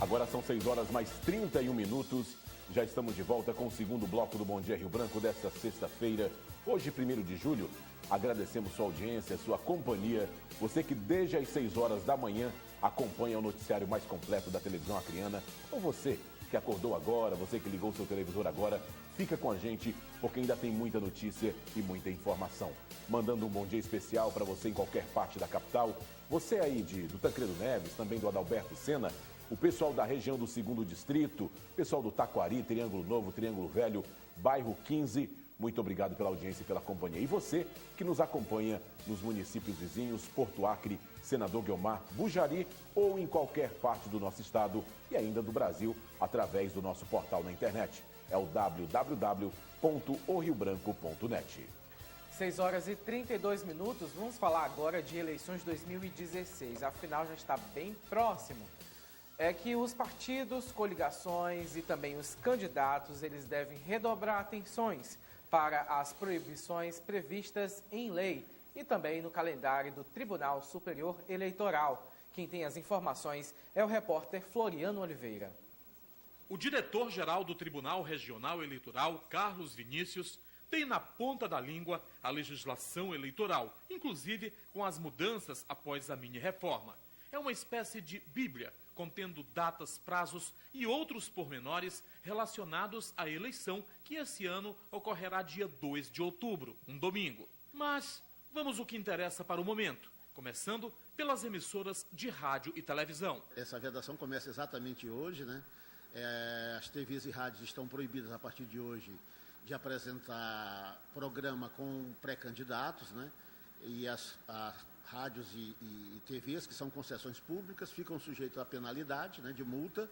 Agora são 6 horas mais 31 minutos. Já estamos de volta com o segundo bloco do Bom Dia Rio Branco desta sexta-feira, hoje, 1º de julho. Agradecemos sua audiência, sua companhia. Você que desde as 6 horas da manhã acompanha o noticiário mais completo da televisão acreana. Ou você que acordou agora, você que ligou seu televisor agora, fica com a gente porque ainda tem muita notícia e muita informação. Mandando um bom dia especial para você em qualquer parte da capital. Você aí do Tancredo Neves, também do Adalberto Sena, o pessoal da região do 2º Distrito, pessoal do Taquari, Triângulo Novo, Triângulo Velho, Bairro 15, muito obrigado pela audiência e pela companhia. E você que nos acompanha nos municípios vizinhos, Porto Acre, Senador Guiomar, Bujari ou em qualquer parte do nosso estado e ainda do Brasil, através do nosso portal na internet. É o www.oriobranco.net. 6 horas e 32 minutos, vamos falar agora de eleições 2016, afinal já está bem próximo. É que os partidos, coligações e também os candidatos, eles devem redobrar atenções para as proibições previstas em lei e também no calendário do Tribunal Superior Eleitoral. Quem tem as informações é o repórter Floriano Oliveira. O diretor-geral do Tribunal Regional Eleitoral, Carlos Vinícius, tem na ponta da língua a legislação eleitoral, inclusive com as mudanças após a mini-reforma. É uma espécie de bíblia, contendo datas, prazos e outros pormenores relacionados à eleição que esse ano ocorrerá dia 2 de outubro, um domingo. Mas vamos ao que interessa para o momento, começando pelas emissoras de rádio e televisão. Essa vedação começa exatamente hoje, né? As TVs e rádios estão proibidas a partir de hoje de apresentar programa com pré-candidatos, né? E as rádios e TVs, que são concessões públicas, ficam sujeitos à penalidade, né, de multa,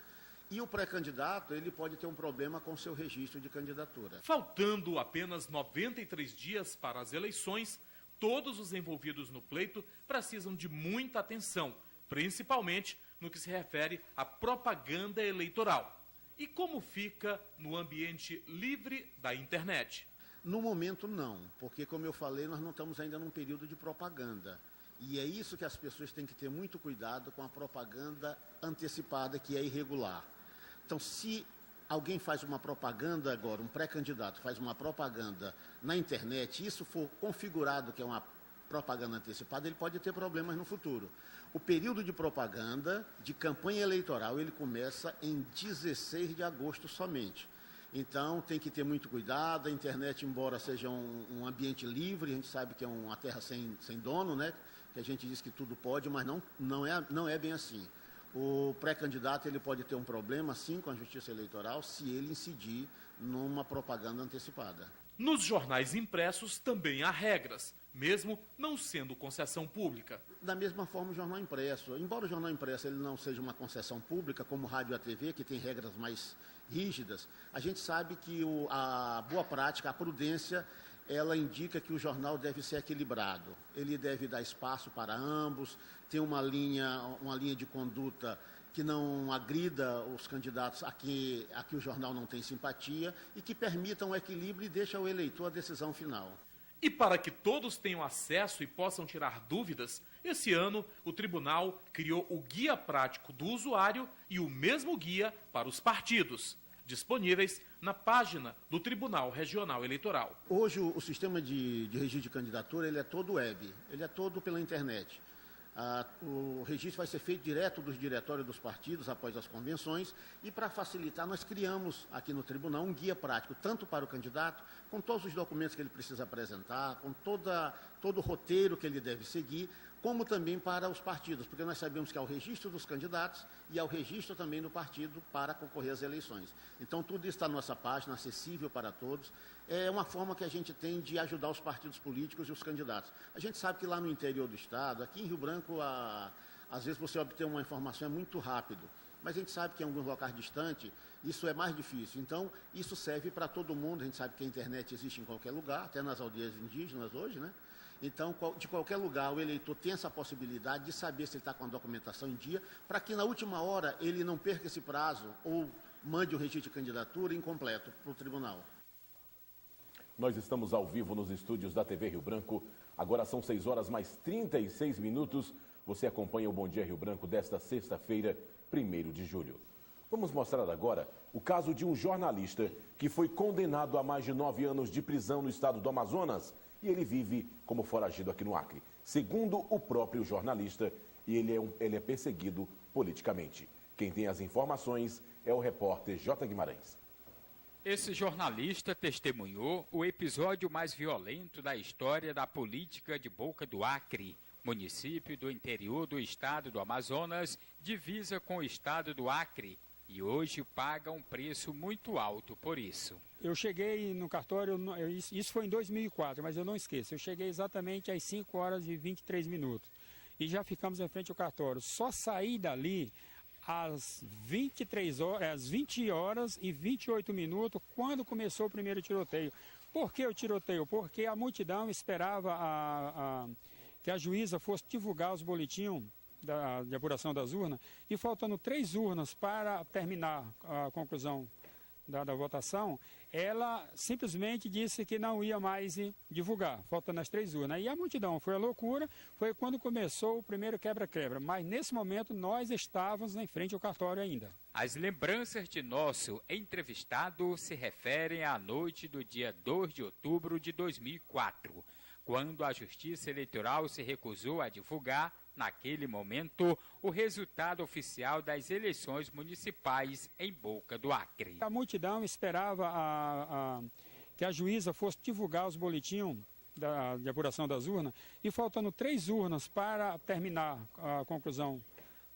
e o pré-candidato ele pode ter um problema com seu registro de candidatura. Faltando apenas 93 dias para as eleições, todos os envolvidos no pleito precisam de muita atenção, principalmente no que se refere à propaganda eleitoral. E como fica no ambiente livre da internet? No momento, não, porque, como eu falei, nós não estamos ainda num período de propaganda. E é isso que as pessoas têm que ter muito cuidado com a propaganda antecipada, que é irregular. Então, se alguém faz uma propaganda agora, um pré-candidato faz uma propaganda na internet, e isso for configurado que é uma propaganda antecipada, ele pode ter problemas no futuro. O período de propaganda, de campanha eleitoral, ele começa em 16 de agosto somente. Então, tem que ter muito cuidado. A internet, embora seja um ambiente livre, a gente sabe que é uma terra sem dono, né? Que a gente diz que tudo pode, mas não é bem assim. O pré-candidato ele pode ter um problema, sim, com a Justiça Eleitoral, se ele incidir numa propaganda antecipada. Nos jornais impressos também há regras, mesmo não sendo concessão pública. Da mesma forma, o jornal impresso. Embora o jornal impresso ele não seja uma concessão pública, como o rádio e a TV, que tem regras mais rígidas, a gente sabe que a boa prática, a prudência, ela indica que o jornal deve ser equilibrado. Ele deve dar espaço para ambos, ter uma linha de conduta que não agrida os candidatos a que o jornal não tem simpatia e que permita um equilíbrio e deixe ao eleitor a decisão final. E para que todos tenham acesso e possam tirar dúvidas, esse ano o tribunal criou o Guia Prático do Usuário e o mesmo guia para os partidos, disponíveis na página do Tribunal Regional Eleitoral. Hoje o sistema de registro de candidatura ele é todo web, ele é todo pela internet. O registro vai ser feito direto dos diretórios dos partidos após as convenções e, para facilitar, nós criamos aqui no tribunal um guia prático, tanto para o candidato, com todos os documentos que ele precisa apresentar, com todo o roteiro que ele deve seguir, como também para os partidos, porque nós sabemos que há o registro dos candidatos e há o registro também do partido para concorrer às eleições. Então, tudo isso está na nossa página, acessível para todos. É uma forma que a gente tem de ajudar os partidos políticos e os candidatos. A gente sabe que lá no interior do estado, aqui em Rio Branco, às vezes você obter uma informação é muito rápido, mas a gente sabe que em alguns locais distantes isso é mais difícil. Então, isso serve para todo mundo. A gente sabe que a internet existe em qualquer lugar, até nas aldeias indígenas hoje, né? Então, de qualquer lugar, o eleitor tem essa possibilidade de saber se ele está com a documentação em dia, para que na última hora ele não perca esse prazo ou mande o registro de candidatura incompleto para o tribunal. Nós estamos ao vivo nos estúdios da TV Rio Branco. Agora são 6 horas mais 36 minutos. Você acompanha o Bom Dia Rio Branco desta sexta-feira, 1º de julho. Vamos mostrar agora o caso de um jornalista que foi condenado a mais de 9 anos de prisão no estado do Amazonas e ele vive como foragido aqui no Acre. Segundo o próprio jornalista, ele é perseguido politicamente. Quem tem as informações é o repórter J. Guimarães. Esse jornalista testemunhou o episódio mais violento da história da política de Boca do Acre, município do interior do estado do Amazonas, divisa com o estado do Acre, e hoje paga um preço muito alto por isso. Eu cheguei no cartório, isso foi em 2004, mas eu não esqueço, eu cheguei exatamente às 5 horas e 23 minutos e já ficamos em frente ao cartório. Só saí dali às 20 horas e 28 minutos, quando começou o primeiro tiroteio. Por que o tiroteio? Porque a multidão esperava que a juíza fosse divulgar os boletins de apuração das urnas, e faltando 3 urnas para terminar a conclusão da votação, ela simplesmente disse que não ia mais divulgar, faltando as 3 urnas. E a multidão foi a loucura, foi quando começou o primeiro quebra-quebra, mas nesse momento nós estávamos em frente ao cartório ainda. As lembranças de nosso entrevistado se referem à noite do dia 2 de outubro de 2004, quando a Justiça Eleitoral se recusou a divulgar, naquele momento, o resultado oficial das eleições municipais em Boca do Acre. A multidão esperava que a juíza fosse divulgar os boletins de apuração das urnas, e faltando 3 urnas para terminar a conclusão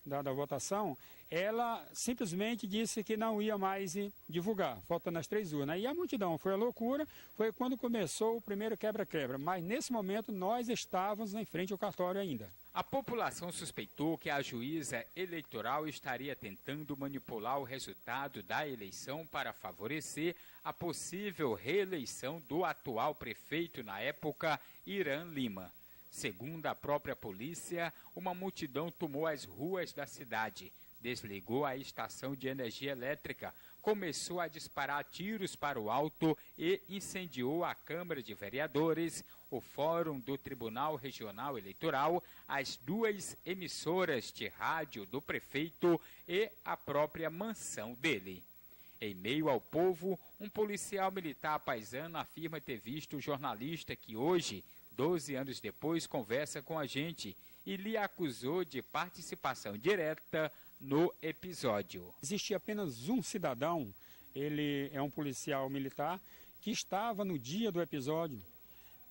da votação, ela simplesmente disse que não ia mais divulgar, faltando as 3 urnas. E a multidão foi a loucura, foi quando começou o primeiro quebra-quebra, mas nesse momento nós estávamos em frente ao cartório ainda. A população suspeitou que a juíza eleitoral estaria tentando manipular o resultado da eleição para favorecer a possível reeleição do atual prefeito na época, Irã Lima. Segundo a própria polícia, uma multidão tomou as ruas da cidade, desligou a estação de energia elétrica, começou a disparar tiros para o alto e incendiou a Câmara de Vereadores, o Fórum do Tribunal Regional Eleitoral, as 2 emissoras de rádio do prefeito e a própria mansão dele. Em meio ao povo, um policial militar paisano afirma ter visto o jornalista que hoje, 12 anos depois, conversa com a gente e lhe acusou de participação direta no episódio. Existia apenas um cidadão, ele é um policial militar, que estava no dia do episódio,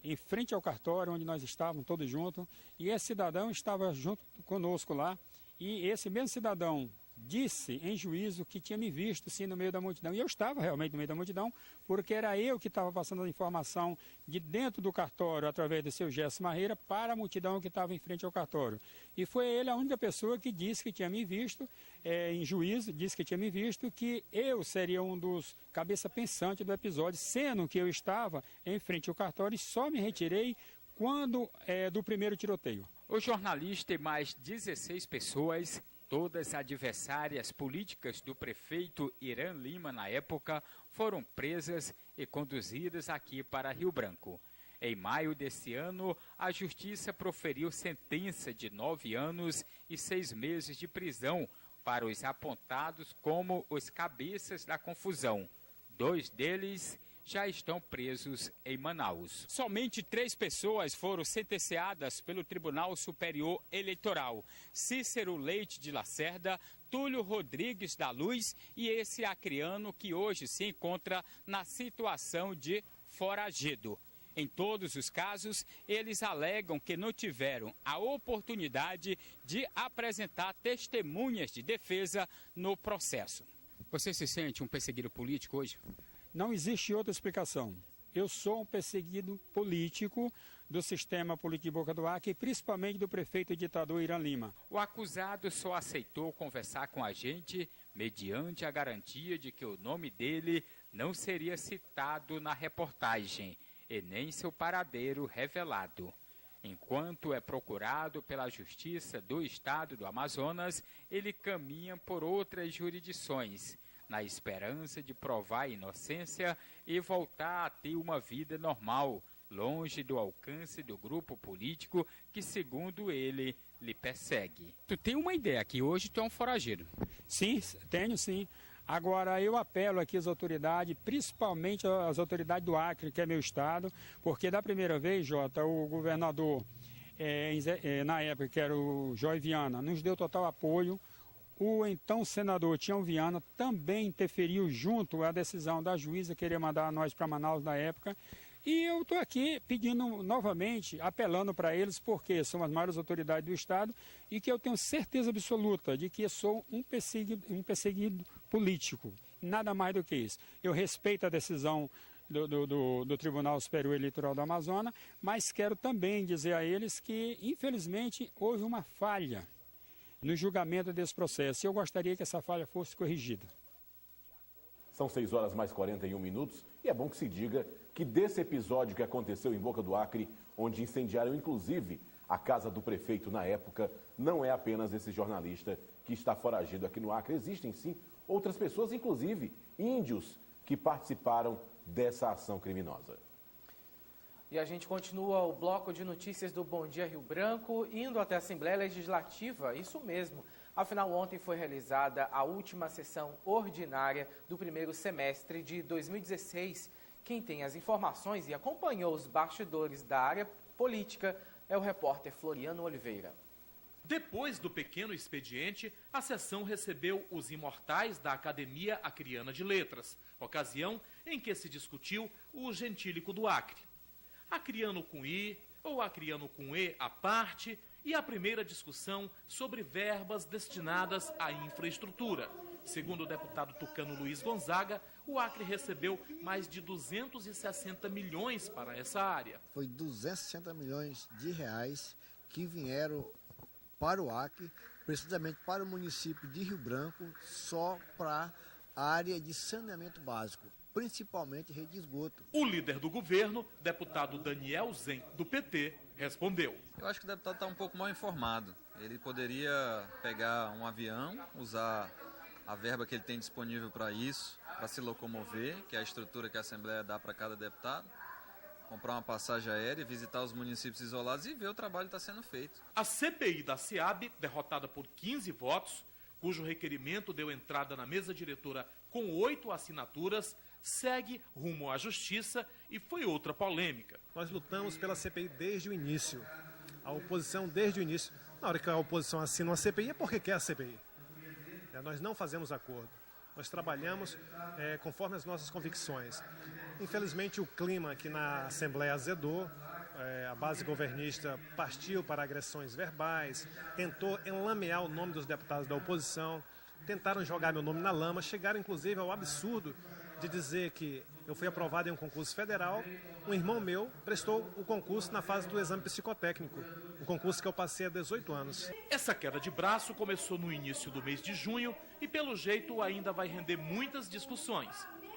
em frente ao cartório, onde nós estávamos todos juntos, e esse cidadão estava junto conosco lá, e esse mesmo cidadão disse em juízo que tinha me visto sim no meio da multidão, e eu estava realmente no meio da multidão, porque era eu que estava passando a informação de dentro do cartório, através do seu Gerson Marreira, para a multidão que estava em frente ao cartório. E foi ele a única pessoa que disse que tinha me visto, em juízo, disse que tinha me visto, que eu seria um dos cabeça pensante do episódio, sendo que eu estava em frente ao cartório e só me retirei quando do primeiro tiroteio. O jornalista e mais 16 pessoas, todas adversárias políticas do prefeito Irã Lima na época, foram presas e conduzidas aqui para Rio Branco. Em maio desse ano, a Justiça proferiu sentença de 9 anos e 6 meses de prisão para os apontados como os cabeças da confusão. 2 deles já estão presos em Manaus. Somente 3 pessoas foram sentenciadas pelo Tribunal Superior Eleitoral: Cícero Leite de Lacerda, Túlio Rodrigues da Luz e esse acreano que hoje se encontra na situação de foragido. Em todos os casos, eles alegam que não tiveram a oportunidade de apresentar testemunhas de defesa no processo. Você se sente um perseguido político hoje? Não existe outra explicação. Eu sou um perseguido político do sistema político de Boca do Acre, principalmente do prefeito e ditador Irã Lima. O acusado só aceitou conversar com a gente mediante a garantia de que o nome dele não seria citado na reportagem e nem seu paradeiro revelado. Enquanto é procurado pela Justiça do Estado do Amazonas, ele caminha por outras jurisdições, na esperança de provar a inocência e voltar a ter uma vida normal, longe do alcance do grupo político que, segundo ele, lhe persegue. Tu tem uma ideia que hoje tu é um foragido? Sim, tenho sim. Agora, eu apelo aqui às autoridades, principalmente às autoridades do Acre, que é meu estado, porque da primeira vez, Jota, o governador, na época, que era o Joy Viana, nos deu total apoio. O então senador Tião Viana também interferiu junto à decisão da juíza querer mandar nós para Manaus na época. E eu estou aqui pedindo novamente, apelando para eles, porque são as maiores autoridades do Estado e que eu tenho certeza absoluta de que eu sou um perseguido político, nada mais do que isso. Eu respeito a decisão do Tribunal Superior Eleitoral do Amazonas, mas quero também dizer a eles que, infelizmente, houve uma falha no julgamento desse processo e eu gostaria que essa falha fosse corrigida. São 6 horas mais 41 minutos e é bom que se diga que desse episódio que aconteceu em Boca do Acre, onde incendiaram inclusive a casa do prefeito na época, não é apenas esse jornalista que está foragido aqui no Acre. Existem sim outras pessoas, inclusive índios, que participaram dessa ação criminosa. E a gente continua o bloco de notícias do Bom Dia Rio Branco, indo até a Assembleia Legislativa, isso mesmo. Afinal, ontem foi realizada a última sessão ordinária do primeiro semestre de 2016. Quem tem as informações e acompanhou os bastidores da área política é o repórter Floriano Oliveira. Depois do pequeno expediente, a sessão recebeu os imortais da Academia Acreana de Letras, ocasião em que se discutiu o gentílico do Acre. Acreano com I ou acreano com E à parte, e a primeira discussão sobre verbas destinadas à infraestrutura. Segundo o deputado tucano Luiz Gonzaga, o Acre recebeu mais de 260 milhões para essa área. Foi 260 milhões de reais que vieram para o Acre, precisamente para o município de Rio Branco, só para a área de saneamento básico, principalmente rede de esgoto. O líder do governo, deputado Daniel Zen, do PT, respondeu. Eu acho que o deputado está um pouco mal informado. Ele poderia pegar um avião, usar a verba que ele tem disponível para isso, para se locomover, que é a estrutura que a Assembleia dá para cada deputado, comprar uma passagem aérea, visitar os municípios isolados e ver o trabalho que está sendo feito. A CPI da SEAB, derrotada por 15 votos, cujo requerimento deu entrada na mesa diretora com 8 assinaturas, segue rumo à justiça e foi outra polêmica. Nós lutamos pela CPI desde o início. A oposição desde o início. Na hora que a oposição assina uma CPI é porque quer a CPI. Nós não fazemos acordo. Nós trabalhamos conforme as nossas convicções. Infelizmente o clima aqui na Assembleia azedou. A base governista partiu para agressões verbais, tentou enlamear o nome dos deputados da oposição, tentaram jogar meu nome na lama, chegaram inclusive ao absurdo de dizer que eu fui aprovado em um concurso federal, um irmão meu prestou o concurso na fase do exame psicotécnico, um concurso que eu passei há 18 anos. Essa queda de braço começou no início do mês de junho e, pelo jeito, ainda vai render muitas discussões.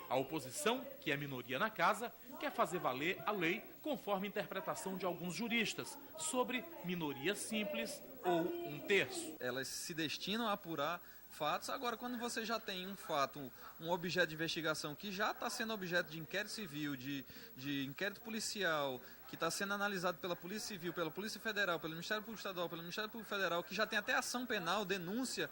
A oposição, que é minoria na casa, quer fazer valer a lei conforme a interpretação de alguns juristas sobre minoria simples ou um terço. Elas se destinam a apurar fatos. Agora, quando você já tem um fato, um objeto de investigação que já está sendo objeto de inquérito civil, de inquérito policial, que está sendo analisado pela Polícia Civil, pela Polícia Federal, pelo Ministério Público Estadual, pelo Ministério Público Federal, que já tem até ação penal, denúncia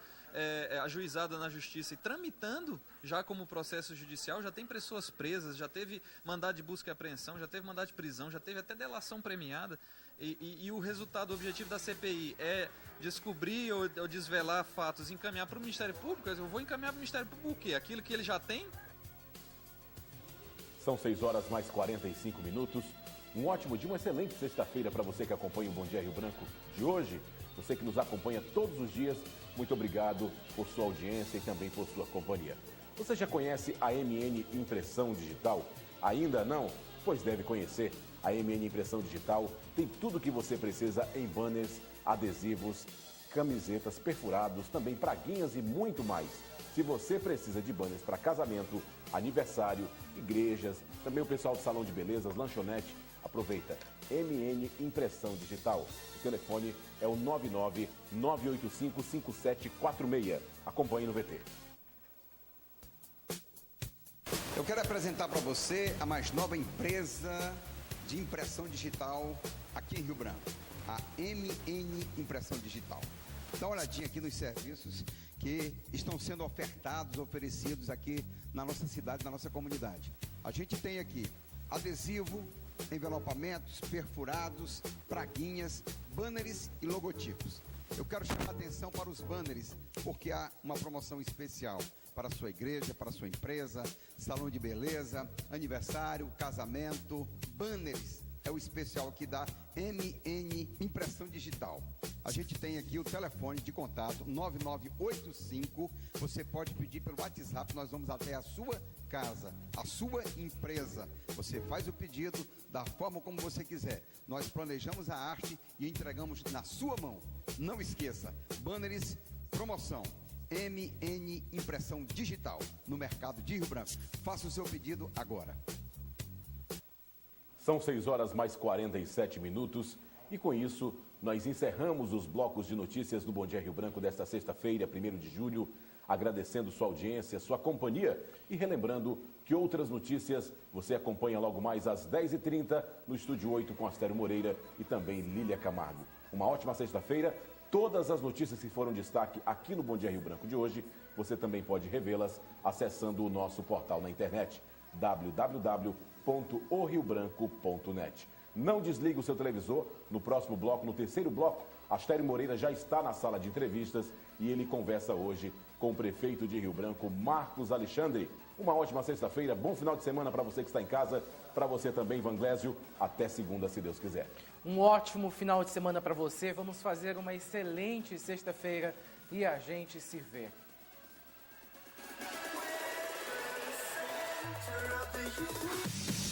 ajuizada na Justiça e tramitando já como processo judicial, já tem pessoas presas, já teve mandado de busca e apreensão, já teve mandado de prisão, já teve até delação premiada. E o resultado, o objetivo da CPI é descobrir ou desvelar fatos e encaminhar para o Ministério Público. Eu vou encaminhar para o Ministério Público o quê? Aquilo que ele já tem? São 6 horas mais 45 minutos. Um ótimo dia, uma excelente sexta-feira para você que acompanha o Bom Dia Rio Branco de hoje. Você que nos acompanha todos os dias, muito obrigado por sua audiência e também por sua companhia. Você já conhece a MN Impressão Digital? Ainda não? Pois deve conhecer. A MN Impressão Digital tem tudo o que você precisa em banners, adesivos, camisetas, perfurados, também praguinhas e muito mais. Se você precisa de banners para casamento, aniversário, igrejas, também o pessoal do salão de belezas, lanchonete, aproveita. MN Impressão Digital. O telefone é o 999855746. Acompanhe no VT. Eu quero apresentar para você a mais nova empresa de impressão digital aqui em Rio Branco, a MN Impressão Digital. Dá uma olhadinha aqui nos serviços que estão sendo oferecidos aqui na nossa cidade, na nossa comunidade. A gente tem aqui adesivo, envelopamentos, perfurados, praguinhas, banners e logotipos. Eu quero chamar a atenção para os banners, porque há uma promoção especial para a sua igreja, para a sua empresa, salão de beleza, aniversário, casamento, banners. É o especial aqui da MN Impressão Digital. A gente tem aqui o telefone de contato 9985. Você pode pedir pelo WhatsApp, nós vamos até a sua casa, a sua empresa. Você faz o pedido da forma como você quiser. Nós planejamos a arte e entregamos na sua mão. Não esqueça, banners, promoção. MN Impressão Digital no mercado de Rio Branco. Faça o seu pedido agora. São 6 horas mais 47 minutos e com isso nós encerramos os blocos de notícias do Bom Dia Rio Branco desta sexta-feira, 1º de julho, agradecendo sua audiência, sua companhia e relembrando que outras notícias você acompanha logo mais às 10h30 no Estúdio 8 com Astério Moreira e também Lília Camargo. Uma ótima sexta-feira. Todas as notícias que foram destaque aqui no Bom Dia Rio Branco de hoje, você também pode revê-las acessando o nosso portal na internet, www.oriobranco.net. Não desligue o seu televisor. No próximo bloco, no terceiro bloco, Astério Moreira já está na sala de entrevistas e ele conversa hoje com o prefeito de Rio Branco, Marcos Alexandre. Uma ótima sexta-feira, bom final de semana para você que está em casa, para você também, Vanglésio, até segunda, se Deus quiser. Um ótimo final de semana para você, vamos fazer uma excelente sexta-feira e a gente se vê. Center of the universe.